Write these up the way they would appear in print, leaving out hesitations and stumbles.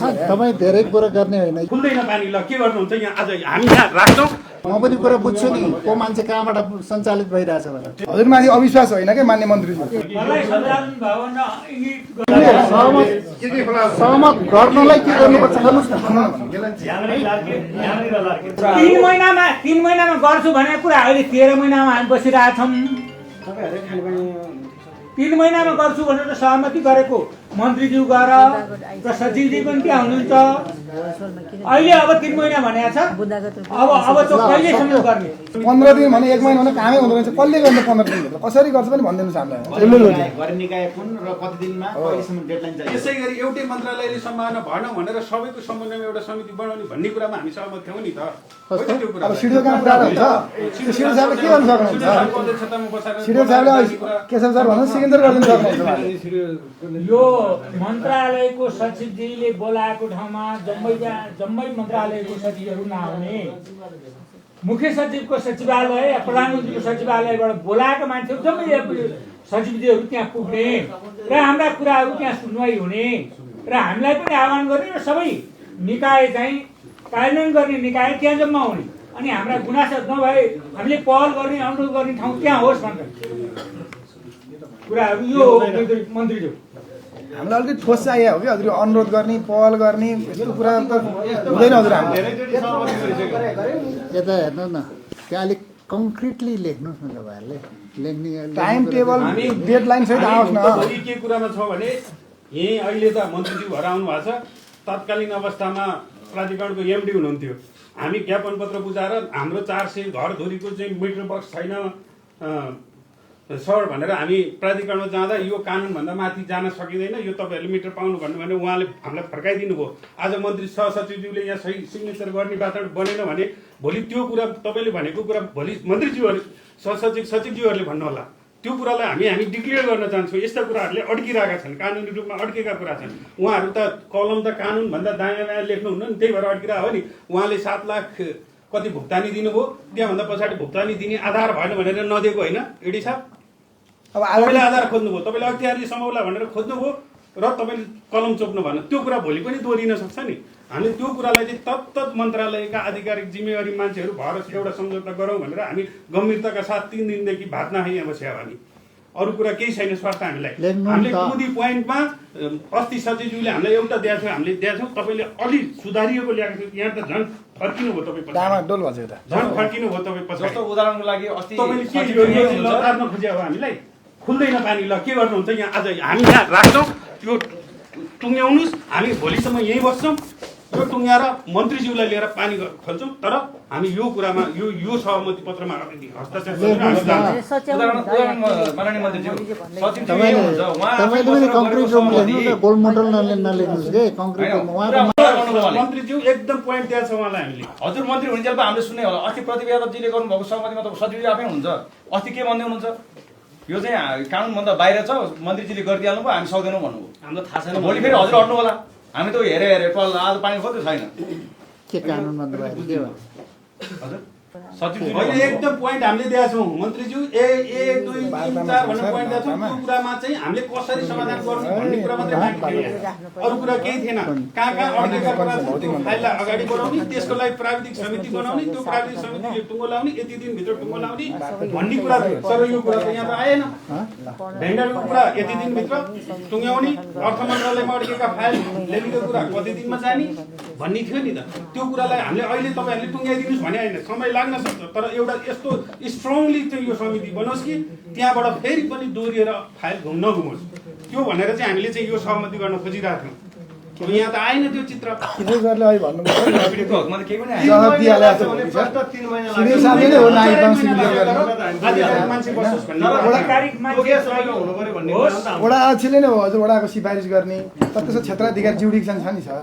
तपाईँ धेरै कुरा गर्ने होइन। खुल्दैन पानी ल के गर्नुहुन्छ यहाँ आज हामी यहाँ राख्छौँ। म पनि कुरा बुझ्छु नि को मान्छे कहाँबाट सञ्चालित भइरहेछ भनेर। हजुरमाथि अविश्वास होइन क्या मान्य मन्त्रीज्यू। सहमत गर्नलाई के गर्नुपर्छ भन्नुहोस् न। 3 महिनामा गर्छु भनेको कुरा अहिले 13 महिनामा हामी बसिरहेछौँ। 3 महिनामा गर्छु भनेर सहमति गरेको मन्त्रीज्यू गएर र सचिवजी पनि त्यहाँ हुनुहुन्छ। अहिले अब 3 महिना भनेको छ। अब त्यो कहिलेसम्म गर्ने? 15 दिन भने 1 महिना भने कामै हुँदैन रहेछ। कसले गर्ने 15 दिनभित्र कसरी गर्छ पनि भनिदिनुहोस् हामीलाई। गर्ने निकाय कुन र कति दिनमा कहिलेसम्म डेडलाइन चाहियो? यसै गरी एउटै मन्त्रालयले सम्भावना भएन भनेर सबैको समन्वयमा एउटा समिति बनाउने भन्ने कुरामा हामी सहमत थियौँ नि त। अब सिडिओ कहाँ पुऱ्याएर हुन्छ? सिडिओ साहबले के गर्नु सक्नुहुन्छ? सिडिओ साहबले केशव सर भन्नु सिकेन्द्र गरिदिनु सक्नुहुन्छ। यो मन्त्रालयको सचिवजीले बोलाएको ठाउँमा जम्मै मन्त्रालयको सचिवहरू नआउने, मुख्य सचिवको सचिवालय प्रधानमन्त्रीको सचिवालयबाट बोलाएको मान्छेहरू जम्मै सचिवजीहरू त्यहाँ पुग्ने र हाम्रा कुराहरू त्यहाँ सुनवाई हुने र हामीलाई पनि आह्वान गर्ने र सबै निकाय चाहिँ कार्यान्वयन गर्ने निकाय त्यहाँ जम्मा हुने अनि हाम्रा गुनासो नभए हामीले पहल गर्ने अनुरोध गर्ने ठाउँ त्यहाँ होस् भनेर कुराहरू यो मन्त्रीज्यू। हामीलाई अलिकति ठोस चाहियो हो कि हजुर। अनुरोध गर्ने पहल गर्ने यस्तो कुरा त हुँदैन हजुर। हाम्रो यता हेर्नु न त्यहाँ अलिक कङ्क्रिटली लेख्नुहोस् न तपाईँहरूले। लेख्ने टाइम टेबल डेडलाइन सहित आओस् न। के कुरामा छ भने यही अहिले त मन्त्रीज्यू भएर आउनु भएको छ। तत्कालीन अवस्थामा प्राधिकरणको एमडी हुनुहुन्थ्यो। हामी ज्ञापन पत्र बुझाएर हाम्रो 400 घरधुरीको चाहिँ मिटर बक्स छैन सर भनेर हामी प्राधिकरणमा जाँदा यो कानुनभन्दा माथि जान सकिँदैन, यो तपाईँहरूले मिटर पाउनु भन्नु भने उहाँले हामीलाई फर्काइदिनु भयो। आज मन्त्री सहसचिवज्यूले यहाँ सही सिग्नेचर गर्ने वातावरण बनेन भने भोलि त्यो कुरा तपाईँले भनेको कुरा भोलि मन्त्रीज्यूहरू सचिवज्यूहरूले भन्नु होला। त्यो कुरालाई हामी डिक्लेयर गर्न चाहन्छौँ। यस्ता कुराहरूले अड्किरहेका छन्, कानुनी रूपमा अड्केका कुरा छन्। उहाँहरू त कलम त कानुनभन्दा दायाँ बायाँ लेख्नुहुन्न नि, त्यही भएर अड्किरहेको हो नि। उहाँले 7 लाख कति भुक्तानी दिनुभयो, त्यहाँभन्दा पछाडि भुक्तानी दिने आधार भएन भनेर नदिएको होइन एडी साहब। अब तपाईँले आधार खोज्नुभयो, तपाईँले अख्तियारले समाउला भनेर खोज्नुभयो र तपाईँले कलम चोप्नु भएन। त्यो कुरा भोलि पनि दोहोरिन सक्छ नि। हामीले त्यो कुरालाई चाहिँ तत्त मन्त्रालयका आधिकारिक जिम्मेवारी मान्छेहरू भएर एउटा सम्झौता गरौँ भनेर हामी गम्भीरताका साथ 3 दिनदेखि भात नखाइ यहाँ बस्या हामी। अरू कुरा केही छैन स्वार्थ हामीलाई। हामीले कुदी पोइन्टमा अस्ति सचिवज्यूले हामीलाई एउटा दिएको थियो, हामीले दिएको छौँ। तपाईँले अलि सुधारिएको ल्याएको थियो, यहाँ त झन् फर्किनु भयो तपाईँ, झन् फर्किनु भयो तपाईँ पछाडि। जस्तो उदाहरणको लागि अस्ति तपाईँले के लतार्न खोज्यो अब हामीलाई? खुल्दैन पानी ल के गर्नुहुन्छ यहाँ आज हामी यहाँ राख्छौँ। यो टुङ्ग्याउनुहोस्, हामी भोलिसम्म यहीँ बस्छौँ। यो टुङ्ग्याएर मन्त्रीज्यूलाई लिएर पानी खोल्छौँ। तर हामी यो कुरामा यो सहमति पत्रमा हस्ताक्षर मन्त्रीज्यू एकदम पोइन्ट दिएको छ उहाँलाई हामीले। हजुर मन्त्री हुनुहुन्छ हामीले सुन्ने होला। अस्ति प्रतिवेदकजीले गर्नुभएको सहमतिमा त सचिवजी आफै हुनुहुन्छ। अस्ति के भन्दै हुनुहुन्छ? यो चाहिँ कानुनभन्दा बाहिर छ, मन्त्रीजीले गरिदिहाल्नु भयो, हामी सक्दैनौँ भन्नुभयो। हामीलाई थाहा छैन। भोलि फेरि हजुर हट्नु होला। हामी त हेरे आज पानी खोज्यो छैन। के कानुनभन्दा बाहिर के हो हजुर अहिले एकदम पोइन्ट हामीले दिएका छौँ मन्त्रीज्यू। 1 2 3 4 भनेर पोइन्ट दिएका छौँ। त्यो कुरामा चाहिँ हामीले कसरी समाधान गर्नु भन्ने कुरा मात्रै बाँकी थियो। अरू कुरा केही थिएन। कहाँ अड्केका कुरा फाइललाई अगाडि बढाउने, त्यसको लागि प्राविधिक समिति बनाउने, त्यो प्राविधिक समितिले टुङ्गो लाउने, यति दिनभित्र टुङ्गो लाउने भन्ने कुरा थियो। तर यो कुरा त यहाँ त आएन। भेन्डरको कुरा यति दिनभित्र टुङ्ग्याउने, अर्थ मन्त्रालयमा अड्केका फाइल लेखेको कुरा कति दिनमा जाने भन्ने थियो नि त। त्यो कुरालाई हामीले अहिले तपाईँहरूले टुङ्ग्याइदिनुहोस् भने होइन, समय लाग्न सक्छ। तर एउटा यस्तो स्ट्रङली चाहिँ यो समिति बनोस् कि त्यहाँबाट फेरि पनि दोहोरिएर फाइल नघुमोस्। त्यो भनेर चाहिँ हामीले चाहिँ यो सहमति गर्न खोजिरहेको थियौँ। यहाँ त आएन त्यो चित्र। वडा अध्यक्षले नै हो हजुर वडाको सिफारिस गर्ने। तर त्यसको क्षेत्राधिकारी जुडिक्सन छ नि सर।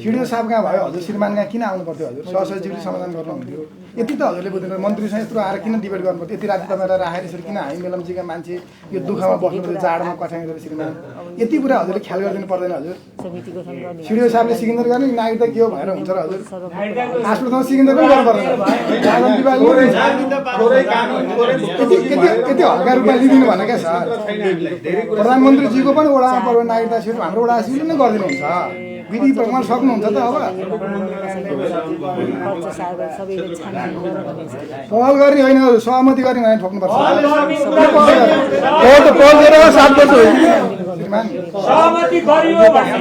सिडिओ साहब कहाँ भयो हजुर? श्रीमान कहाँ किन आउनु पर्थ्यो हजुर? सहसचिवले समाधान गर्नुहुन्थ्यो। यति त हजुरले बुझ्नु। मन्त्रीसँग यत्रो आएर किन डिबेट गर्नु पर्थ्यो? यति राति तपाईँलाई राखेर यसरी किन हामी मेलम्चीका मान्छे यो दुःखमा बस्नु जाडोमा कठाइँदो श्रीमान? यति कुरा हजुरले ख्याल गरिदिनु पर्दैन हजुर? सिडिओ साहबले सिकिन्दर गर्ने नागरिकता के हो भनेर हुन्छ र हजुर? आफ्नोसँग सिकिन्दर पनि गर्नु पर्दैन। यति हल्का रूपमा लिदिनु भने क्या सर? प्रधानमन्त्रीजीको पनि वडामा पर्ने नागरिकता सिट हाम्रो वडा सिट नै गरिदिनुहुन्छ। विधि प्रमाण सक्नुहुन्छ त अब पहल गर्ने होइन सहमति गर्ने भनेर ठोक्नुपर्छ पहल गरेर 7 वर्ष हो श्रीमान सहमति गरियो भने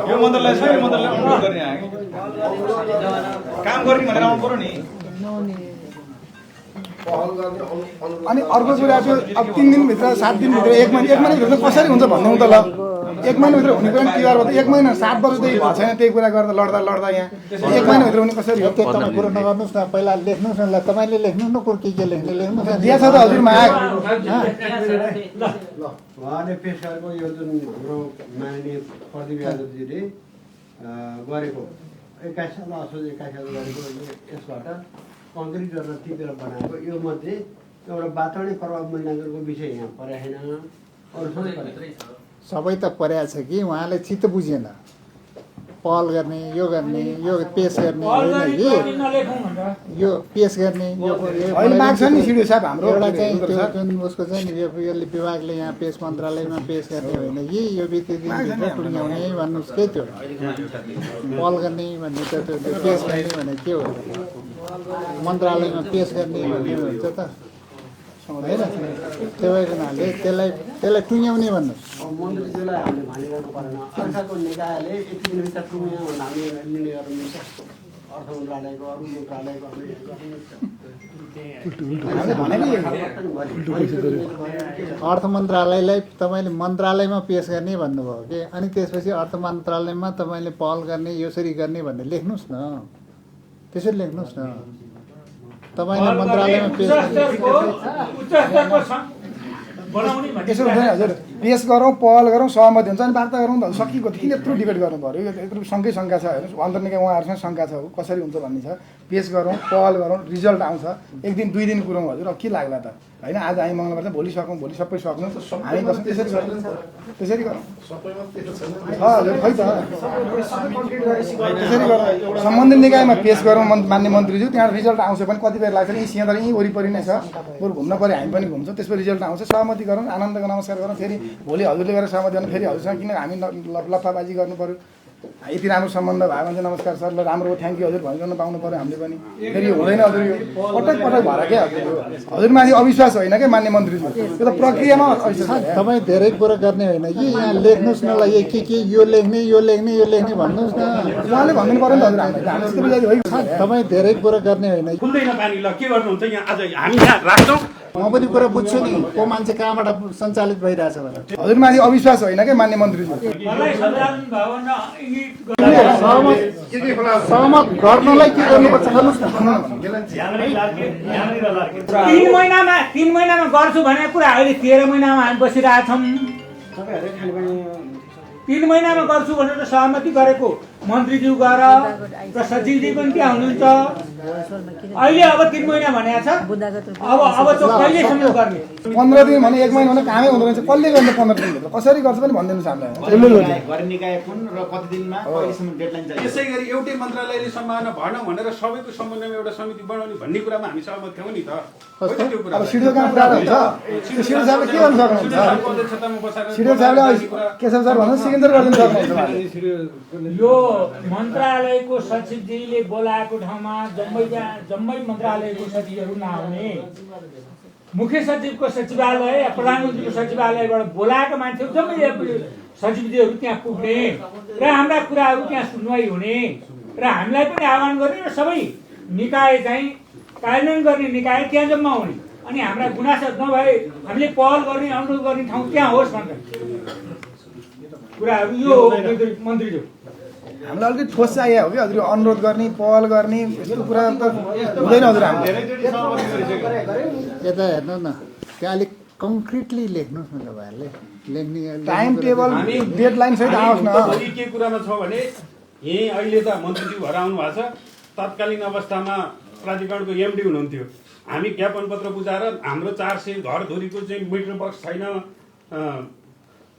यो मन्त्रीलाई छ यो मन्त्रीलाई अनुरोध गर्ने आयो काम गर्ने भनेर आउनु पर्यो नि अनि अर्को कुरा चाहिँ अब 3 दिनभित्र 7 दिनभित्र 1 महिनाभित्र कसरी हुन्छ भन्नु त ल 1 महिनाभित्र हुने कुरा क्लियर भयो 1 महिना 7 वर्षदेखि भएको छैन त्यही कुरा गर्दा लड्दा यहाँ 1 महिनाभित्र हुने कसरी हो तपाईँ कुरो नगर्नुहोस् न पहिला लेख्नुहोस् न ल तपाईँले लेख्नुहोस् न कुरो के लेख्ने लेख्नुहोस् न दिया छ त हजुरमा उहाँले पेस गरेको यो जुन हाम्रो माननीय प्रदीप यादवजीले गरेको 21 साल असोज 21 साल गरेको यसबाट कङ्क्रिट गरेर टिपेर बनाएको यो मध्ये एउटा वातावरणीय प्रभाव मूल्याङ्कनको विषय यहाँ परेन अरू सबै परे सबै त परेको छ कि उहाँले चित्त बुझेन पहल गर्ने यो पेस गर्ने होइन कि यो पेस गर्ने अहिले माग्छ नि सिडिओ साहब हाम्रो एउटा चाहिँ त्यो जुन उसको चाहिँ नि यसले विभागले यहाँ पेस मन्त्रालयमा पेस गर्ने होइन कि यो व्यक्तिभित्र टुङ्ग्याउने भन्नुहोस् के त्यो पहल गर्ने भन्ने त त्यो पेस गर्ने भने के हो मन्त्रालयमा पेस गर्ने भन्ने हुन्छ त होइन त्यो भएको हुनाले त्यसलाई टुङ्ग्याउने भन्नुहोस् अब मन्त्रीज्यूलाई हामीले भनिरहनु परेन अर्काको निकायले यति दिनभित्र टुङ्ग्यो भने हामीले निर्णय गर्नु मिल्छ अर्थ मन्त्रालयको अरू मन्त्रालयको अर्थ मन्त्रालयलाई तपाईँले मन्त्रालयमा पेस गर्ने भन्नुभयो कि अनि त्यसपछि अर्थ मन्त्रालयमा तपाईँले पहल गर्ने यसरी गर्ने भनेर लेख्नुहोस् न त्यसरी लेख्नुहोस् न तपाईँले मन्त्रालयमा पेस यसो हुन्छ नि हजुर पेस गरौँ पहल गरौँ सहमति हुन्छ अनि वार्ता गरौँ त सकिएको किन यत्रो डिबेट गर्नु पऱ्यो यत्रो शङ्का छ हेर्नुहोस् अन्तर्निकाय उहाँहरूसँग शङ्का छ कसरी हुन्छ भन्ने छ पेस गरौँ पहल गरौँ रिजल्ट आउँछ 1 दिन 2 दिन कुरौँ हजुर अब के लाग्ला त होइन आज हामी मङ्गलबार चाहिँ भोलि सकौँ भोलि सबै सक्नु हामी बस्छौँ त्यसरी गरौँ हजुर खै त त्यसरी गरौँ सम्बन्धित निकायमा पेस गरौँ मान्य मन्त्रीज्यू त्यहाँ रिजल्ट आउँछ पनि कति बेर लाग्छ यहीँ सिंहदर यहीँ वरिपरि नै छ बरु घुम्न पऱ्यो हामी पनि घुम्छौँ त्यसपछि रिजल्ट आउँछ सहमति गरौँ आनन्दको नमस्कार गरौँ फेरि भोलि हजुरले गरेर सहमति गर्नु फेरि हजुरसँग किन हामी लफाबाजी गर्नु पऱ्यो यति राम्रो सम्बन्ध भयो भने चाहिँ नमस्कार सर ल राम्रो थ्याङ्क यू हजुर भनिरहनु पाउनु पऱ्यो हामीले पनि फेरि हुँदैन हजुर यो पटक भएर क्या हजुरमाथि अविश्वास होइन क्या मान्य मन्त्रीज्यू यो त प्रक्रियामा अविश्वास तपाईँ धेरै कुरो गर्ने होइन कि यहाँ लेख्नुहोस् न ल के यो लेख्ने भन्नुहोस् न उहाँले भनिदिनु पऱ्यो नि त हजुर हामीलाई त्यस्तो बुझाइ होइन तपाईँ धेरै कुरो गर्ने होइन खुल्दैन पानी ल के गर्नुहुन्छ यहाँ आज हामी यहाँ राख्छौँ म पनि कुरा बुझ्छु नि को मान्छे कहाँबाट सञ्चालित भइरहेछ भनेर हजुरमाथि अविश्वास होइन क्या मान्य मन्त्रीज्यू सहमत गर्नलाई के गर्नुपर्छ गर्नुहोस् न 3 महिनामा गर्छु भनेको कुरा अहिले 13 महिनामा हामी बसिरहेछौँ 3 महिनामा गर्छु भनेर सहमति गरेको मन्त्रीज्यू गएर र सचिवजी पनि त्यहाँ हुनुहुन्छ अहिले अब 3 महिना भनेको छ अब चाहिँ कहिलेसम्म गर्ने 15 दिन भने 1 महिना भने कामै हुँदैन रहेछ कसले गर्ने 15 दिनभित्र कसरी गर्छ पनि भनिदिनुहोस् हामीलाई गर्ने निकाय कुन र कति दिनमा कहिलेसम्म डेडलाइन चाहियो यसै गरी एउटै मन्त्रालयले सम्भावना भएन भनेर सबैको सम्बन्धमा एउटा समिति बनाउने भन्ने कुरामा हामी सहमत थियौँ नि त अब सिडिओ कहाँ पुरा हुन्छ सिडिओ साहबले के गर्नु सक्नुहुन्छ सिडिओ साहबले केशव सर भन्नु सिग्नेचर गरिदिनु सक्नुहुन्छ यो मन्त्रालयको सचिवजीले बोलाएको ठाउँमा जम्मै मन्त्रालयको सचिवहरू नआउने मुख्य सचिवको सचिवालय प्रधानमन्त्रीको सचिवालयबाट बोलाएको मान्छेहरू जम्मै सचिवजीहरू त्यहाँ पुग्ने र हाम्रा कुराहरू त्यहाँ सुनवाई हुने र हामीलाई पनि आह्वान गर्ने र सबै निकाय चाहिँ कार्यान्वयन गर्ने निकाय त्यहाँ जम्मा हुने अनि हाम्रा गुनासो नभए हामीले पहल गर्ने अनुरोध गर्ने ठाउँ त्यहाँ होस् भनेर कुराहरू यो मन्त्रीज्यू हामीलाई अलिकति ठोस चाहियो हो कि हजुर अनुरोध गर्ने पहल गर्ने यस्तो कुरा त हुँदैन हजुर हामीले यता हेर्नु न त्यहाँ अलिक कङ्क्रिटली लेख्नुहोस् न तपाईँहरूले लेख्ने टाइम टेबल डेडलाइन सहित आओस् न भोलि के कुरामा छ भने यहीँ अहिले त मन्त्रीज्यू भएर आउनु भएको छ तत्कालीन अवस्थामा प्राधिकरणको एमडी हुनुहुन्थ्यो हामी ज्ञापन पत्र बुझाएर हाम्रो 400 घरधुरीको चाहिँ मिटर बक्स छैन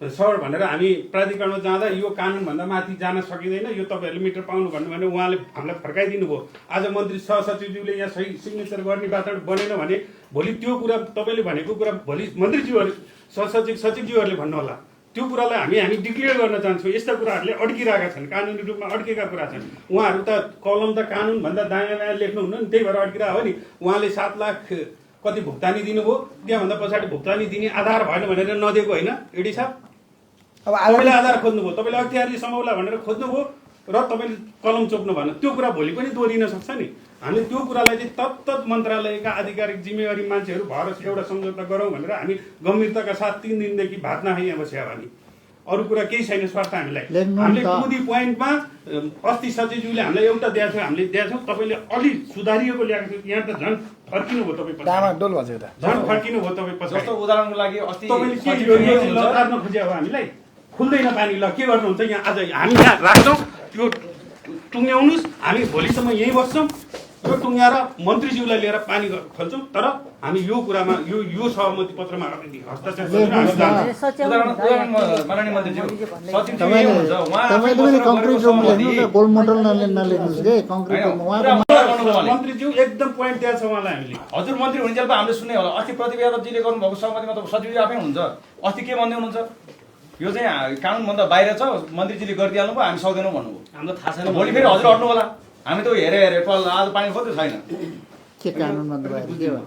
सर भनेर हामी प्राधिकरणमा जाँदा यो कानुनभन्दा माथि जान सकिँदैन यो तपाईँहरूले मिटर पाउनु भन्नु भने उहाँले हामीलाई फर्काइदिनु भयो आज मन्त्री सहसचिवज्यूले यहाँ सही सिग्नेचर गर्ने वातावरण बनेन भने भोलि त्यो कुरा तपाईँले भनेको कुरा भोलि मन्त्रीज्यूहरू सचिवज्यूहरूले भन्नु होला त्यो कुरालाई हामी डिक्लेयर गर्न चाहन्छौँ। यस्ता कुराहरूले अड्किरहेका छन्, कानुनी रूपमा अड्केका कुरा छन्। उहाँहरू त कलम त कानुनभन्दा दायाँ बायाँ लेख्नुहुन्न नि, त्यही भएर अड्किरहेको हो नि। उहाँले 7 लाख कति भुक्तानी दिनुभयो, त्यहाँभन्दा पछाडि भुक्तानी दिने आधार भएन भनेर नदिएको होइन एडी साहब? अब तपाईँले आधार खोज्नुभयो, तपाईँले अख्तियारले समाउला भनेर खोज्नुभयो र तपाईँले कलम चोक्नु भएन। त्यो कुरा भोलि पनि दोहोरिन सक्छ नि। हामीले त्यो कुरालाई चाहिँ तत्त मन्त्रालयका आधिकारिक जिम्मेवारी मान्छेहरू भएर एउटा सम्झौता गरौँ भनेर हामी गम्भीरताका साथ 3 दिनदेखि भात नखाइ यहाँ बस्या भने अरू कुरा केही छैन। स्वार्थ हामीले टु दी पोइन्टमा अस्ति सचिवज्यूले हामीलाई एउटा दिएको थियो, हामीले दिएको छौँ। तपाईँले अलि सुधारिएको ल्याएको थियो, यहाँ त झन् फर्किनु भयो तपाईँ, डामाडोल भएको छ झन् फर्किनु भयो तपाईँ पछाडि। जस्तो उदाहरणको लागि अस्ति तपाईँले के यो लतार्न खोज्या हो हामीलाई? खुल्दैन पानी, ल के गर्नुहुन्छ यहाँ? आज हामी यहाँ राख्छौँ, त्यो टुङ्ग्याउनुहोस्, हामी भोलिसम्म यहीँ बस्छौँ र टुङ्ग्याएर मन्त्रीज्यूलाई लिएर पानी खोल्छौँ। तर हामी यो कुरामा यो सहमति पत्रमा हस्ताक्षर माननीय मन्त्रीज्यू सचिवज्यू तपाईँले पनि कङ्क्रिट रुम लेख्नु न, गोल्ड मोडल नलेख्नुहोस् के कङ्क्रिट रुम। मन्त्रीज्यू एकदम पोइन्ट दिएको छ उहाँलाई हामीले। हजुर मन्त्री हुन्जेल पो हामीले सुन्ने होला। अस्ति प्रदीप यादवजीले गर्नुभएको सहमतिमा त सचिवजी आफै हुनुहुन्छ। अस्ति के भन्दै हुनुहुन्छ? यो चाहिँ कानुनभन्दा बाहिर छ, मन्त्रीजीले गरिदिइहाल्नु भयो, हामी सक्दैनौँ भन्नुभयो। हाम्रो थाहा छैन, भोलि फेरि हजुर अट्नु होला। हामी त हेरे आज पानी खोज्दै छैन के कानुनभन्दा बाहिर के हो?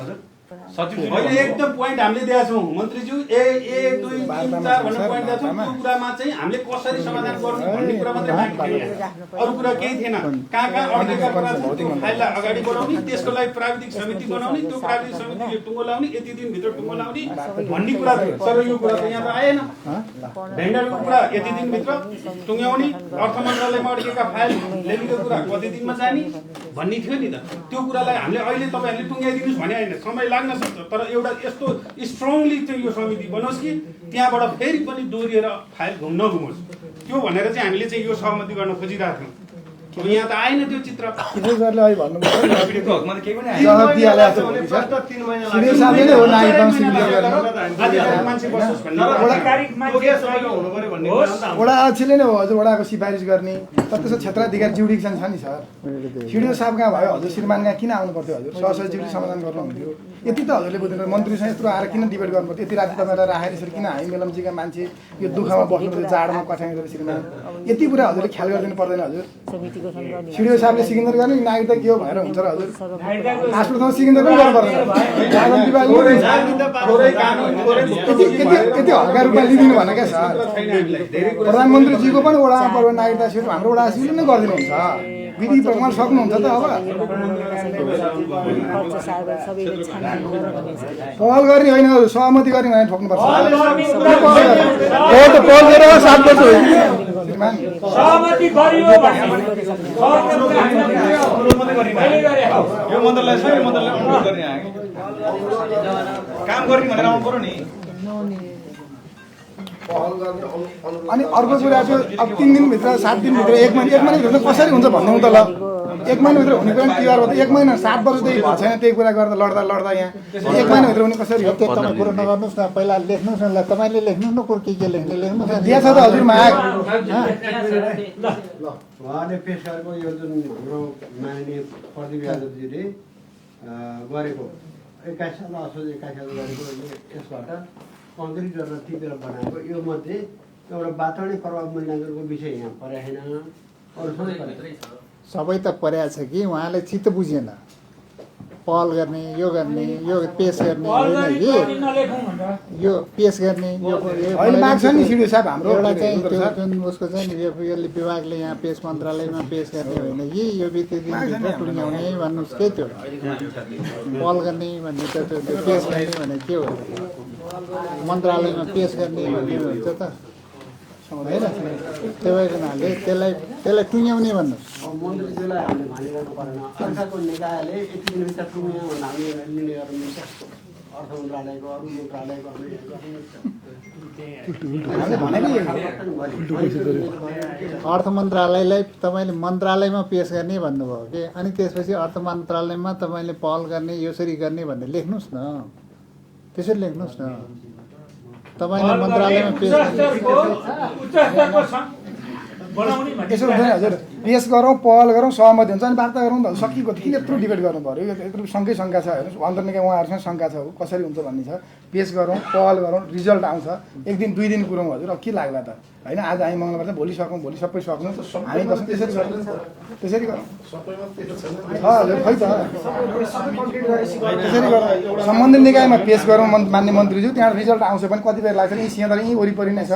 हजुर सचिवजी अहिले एकदम पोइन्ट हामीले दिएका छौँ मन्त्रीज्यू। 1 2 3 4 भनेर पोइन्ट दिएका छौँ। त्यो कुरामा चाहिँ हामीले कसरी समाधान गर्नु भन्ने कुरा मात्रै बाँकी थियो, अरू कुरा केही थिएन। कहाँ अड्केका कुरा छ त्यो फाइललाई अगाडि बढाउने, त्यसको लागि प्राविधिक समिति बनाउने, त्यो प्राविधिक समितिले टुङ्गो लाउने, यति दिनभित्र टुङ्गो लाउने भन्ने कुरा थियो। तर यो कुरा त यहाँ त आएन। भेन्डरको कुरा यति दिनभित्र टुङ्ग्याउने, अर्थ मन्त्रालयमा अड्केका फाइल लेखेको कुरा कति दिनमा जाने भन्ने थियो नि त। त्यो कुरालाई हामीले अहिले तपाईँहरूले टुङ्ग्याइदिनुहोस् भने होइन, समय लाग्न सक्छ। तर एउटा यस्तो स्ट्रङली चाहिँ यो समिति बनोस् कि त्यहाँबाट फेरि पनि दोहोरिएर फाइल नघुमोस्, त्यो भनेर चाहिँ हामीले चाहिँ यो सहमति गर्न खोजिरहेको थियौँ। अब यहाँ त आएन त्यो चित्र। किशोर सरले अहिले भन्नुभयो पीडितको हकमा त केही पनि आएन। जवाफ दिइहालेको छ भने फर्स्ट 3 महिना सिडिओ साहबले नै हो नागरिक सिग्नेचर गर्ने। आधिकारिक मान्छे बसोस् भन्ने वडा अध्यक्षले नै हो हजुर वडाको सिफारिस गर्ने। तर त्यसको क्षेत्राधिकारी जुडिक्सन छ नि सर। सिडिओ साहब कहाँ भयो हजुर? श्रीमान कहाँ किन आउनु पर्थ्यो हजुर? सहसचिवले समाधान गर्नुहुन्थ्यो। यति त हजुरले बुझ्नु, मन्त्रीसँग यत्रो आएर किन डिबेट गर्नु पर्थ्यो? यति राति तपाईँलाई राखेर यसरी किन हामी मेलम्चीका मान्छे यो दुःखमा बस्नु जाडोमा कठ्याङ गरेर श्रीमान यति कुरा हजुरले ख्याल गरिदिनु पर्दैन हजुर? सिडिओ साहबले सिग्नेचर गर्ने नागरिकता के हो भनेर हुन्छ र हजुर? पासपोर्टसँग सिग्नेचर पनि गर्नु पर्दैन। यति हल्का रूपमा लिदिनु भने क्या सर? प्रधानमन्त्रीजीको पनि वडामा पर्व नागरिकता सिट हाम्रो वडा सिटले नै गरिदिनुहुन्छ। विधि प्रमाण सक्नुहुन्छ त? अब पहल गर्ने होइन, सहमति गर्ने भने ठोक्नुपर्छ। सहमति गरियो भने यो मन्त्रालय सबै मन्त्रालय अनुरोध गर्ने आयो। काम गर्ने भनेर आउनु पर्यो नि। अनि अर्को कुरा चाहिँ अब 3 दिनभित्र 7 दिनभित्र 1 महिनाभित्र कसरी हुन्छ भन्ने हो त? ल 1 महिनाभित्र हुने कुरा तिहार हो त। 1 महिना 7 वर्षदेखि भएको छैन त्यही कुरा गर्दा लड्दा यहाँ 1 महिनाभित्र हुने कसरी हो? त्यो तपाईँ कुरो नगर्नुहोस् न, पहिला लेख्नुहोस् न। ल तपाईँले लेख्नुहोस् न, कुरो के लेख्ने लेख्नुहोस् न। दिया छ त हजुर माग। उहाँले पेस गरेको यो जुन हाम्रो माननीय प्रदीप यादवजीले गरेको 21 साल असोज 21 साल गरेको यसबाट कङ्क्रिट गरेर टिपेर बनाएको यो मध्ये एउटा वातावरणीय प्रभाव मूल्याङ्कनको विषय यहाँ परेन। अरू सबै त परेको छ कि उहाँले चित्त बुझेन। पहल गर्ने, यो पेस गर्ने होइन कि यो पेस गर्ने अहिले माग छ नि सिडिओ साहब हाम्रो एउटा चाहिँ त्यो जुन उसको चाहिँ नि यसले विभागले यहाँ पेस मन्त्रालयमा पेस गर्ने होइन कि यो भित्र टुङ्ग्याउने भन्नुहोस् के त्यो पहल गर्ने भन्ने त त्यो पेस गर्ने भने के हो? मन्त्रालयमा पेस गर्ने भन्ने हुन्छ त होइन? त्यो भएको हुनाले त्यसलाई टुङ्ग्याउने भन्नुहोस्। मन्त्रीज्यूलाई हामीले भनिरहनु परेन। अर्काको निकायले यति दिनभित्र टुङ्ग्यायो भने हामीले निर्णय गर्नु मिल्छ। अर्थ मन्त्रालयको अरू मन्त्रालयको अर्थ मन्त्रालयलाई तपाईँले मन्त्रालयमा पेस गर्ने भन्नुभयो कि, अनि त्यसपछि अर्थ मन्त्रालयमा तपाईँले पहल गर्ने यसरी गर्ने भन्ने लेख्नुहोस् न, त्यसरी लेख्नुहोस् न। तपाईँले मन्त्रालयमा पेस बनाउने भन्ने यसो हुन्छ नि हजुर पेस गरौँ पहल गरौँ सहमति हुन्छ अनि वार्ता गरौँ त सकिएको किन यत्रो डिबेट गर्नु पऱ्यो यो यत्रो सँगै शङ्का छ हेर्नुहोस् अन्तर्निका उहाँहरूसँग शङ्का छ कसरी हुन्छ भन्ने छ पेस गरौँ पहल गरौँ रिजल्ट आउँछ एक दिन 2 दिन कुरौँ हजुर अब के लाग्ला त होइन आज हामी मङ्गलबार चाहिँ भोलि सकौँ भोलि सबै सक्छौँ हामी बस्छौँ त्यसरी गरौँ त्यसरी गरौँ हजुर खै त त्यसरी गरौँ सम्बन्धित निकायमा पेस गरौँ मान्य मन्त्रीज्यू त्यहाँ रिजल्ट आउँछ भने कतिपय लाग्छ नि सिंहदर यहीँ वरिपरि नै छ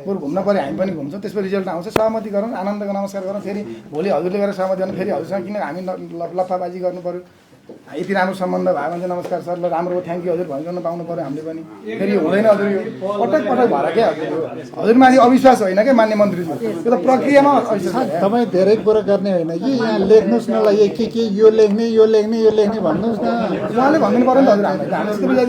बरु घुम्न पऱ्यो हामी पनि घुम्छौँ त्यसपछि रिजल्ट आउँछ सहमति गरौँ आनन्दको नमस्कार गरौँ फेरि भोलि हजुरले गरेर सहमति गर्नु फेरि हजुरसँग किन हामी लफाबाजी गर्नु पऱ्यो यति राम्रो सम्बन्ध भयो भने चाहिँ नमस्कार सर ल राम्रो थ्याङ्क यू हजुर भनिरहनु पाउनु पऱ्यो हामीले पनि फेरि हुँदैन हजुर यो पटक पटक भएर क्या हजुरमाथि अविश्वास होइन क्या मान्य मन्त्रीज्यू त्यो त प्रक्रियामा तपाईँ धेरै कुरो गर्ने होइन कि यहाँ लेख्नुहोस् न ल के यो लेख्ने भन्नुहोस् न उहाँले भनिदिनु पऱ्यो नि त हजुर हामीलाई